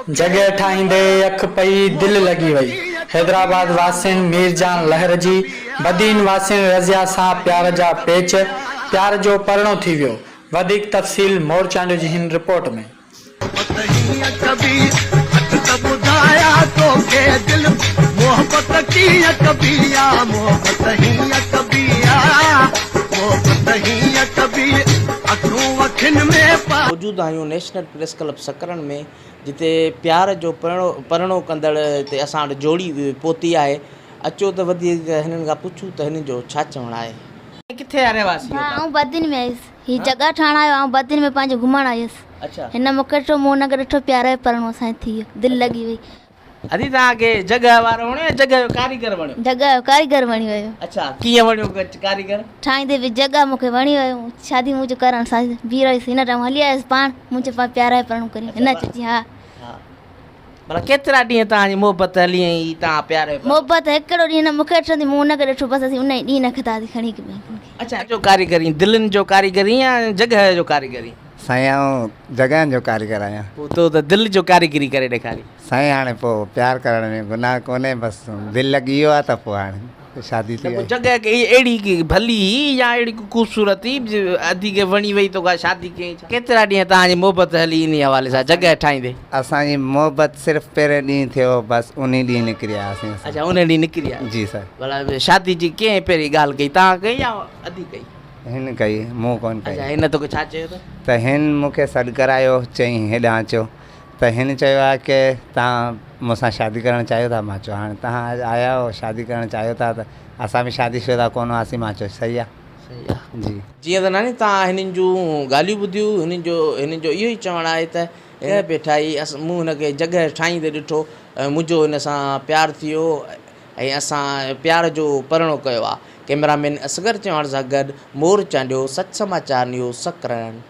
जगह ठाहींदे अख पई दिल लगी वई। हैदराबाद वासिन मीरजान लहर जी बदीन वासिन रज़िया सां प्यार जा पेच, प्यार जो परणो थी वियो। वधीक तफ़सील मोरचांडियो जी हिन रिपोर्ट में। मौजूद आहियूं नेशनल प्रेस क्लब सकरन में, जिते प्यार जो परणो कंदड़ हिते असां वटि जोड़ी पहुती आहे। अचो त वधीक हिननि खां पुछूं त हिननि जो छा चवणु आहे। किथे आहे रहवासी? आऊं बदिन में आयुसि। ही जगह ठाणा आयो आऊं बदिन में पंहिंजो घुमण आयुसि। अच्छा, हिन मूंखे ॾिठो, मूं हुनखे ॾिठो, प्यार जो परणो असांखे थी वियो, दिलि लॻी वई। अदी तव्हांखे जगह वारो वणियो या जगह जो कारीगर वणियो? जगह जो कारीगर वणी वियो। अच्छा, कीअं वणियो कारीगर? ठाहींदे बि जगह मूंखे वणी वियो। शादी मुंहिंजो करणु सां बीह रहियसि, हिन टाइम हली आयसि पाण, मुंहिंजे पाण प्यार जो परणो करी। हिन चई हा। भला केतिरा ॾींहं तव्हांजी मोहबत हली ऐं तव्हां प्यार जो? मोहबत हिकिड़ो ॾींहुं हिन मूंखे ॾिठंदी, मूं हुनखे ॾिठो, बसि असीं उन ई ॾींहुं नखतासीं खणी करे। अच्छा, जो कारीगरी दिलनि जो कारीगरी या जगह जो कारीगरी? साईं आऊं जगह जो कारीगर आहियां। पोइ तो त दिलि जो कारीगरी करे ॾेखारी। साईं हाणे पोइ प्यार करण में गुनाह कोन्हे, बसि दिलि लॻी वियो आहे त पोइ हाणे शादी थी वई। जगह अहिड़ी की भली या अहिड़ी ख़ूबसूरती अधी वणी वई तो का शादी कई? केतिरा ॾींहं तव्हांजी मोहबत हली इन हवाले सां जगह ठाहींदे? असांजी मोहबत सिर्फ़ु पहिरें ॾींहुं थियो, बसि उन ॾींहुं निकिरी वियासीं। अच्छा, उन ॾींहुं निकिरी विया? जी सर। भला शादी जी कंहिं पहिरीं ॻाल्हि कई, तव्हां कई या अधी कई? हिन कई, मूं कोन कई। अच्छा, हिन तोखे छा चयो त हिन मूंखे सॾु करायो, चईं हेॾां अचो। त हिन चयो आहे की तव्हां मूंसां शादी करणु चाहियो था? मां चयो हाणे तव्हां आया आहियो, शादी करणु चाहियो था त असां बि शादीशुदा कोन हुआसीं। मां चयो सही आहे। सही आहे जी। जीअं त नानी तव्हां हिननि जूं ॻाल्हियूं ॿुधियूं, हिननि जो इहो ई चवणु आहे त हिन पे ठाही, मूं हिनखे जॻह ठाहींदे ॾिठो, मुंहिंजो हिन सां प्यारु थी वियो ऐं असां प्यार जो परणो कयो आहे। कैमरामैन असगर चौहान सां गॾु मोरचांडियो, सच समाचार न्यूज़ सकरन।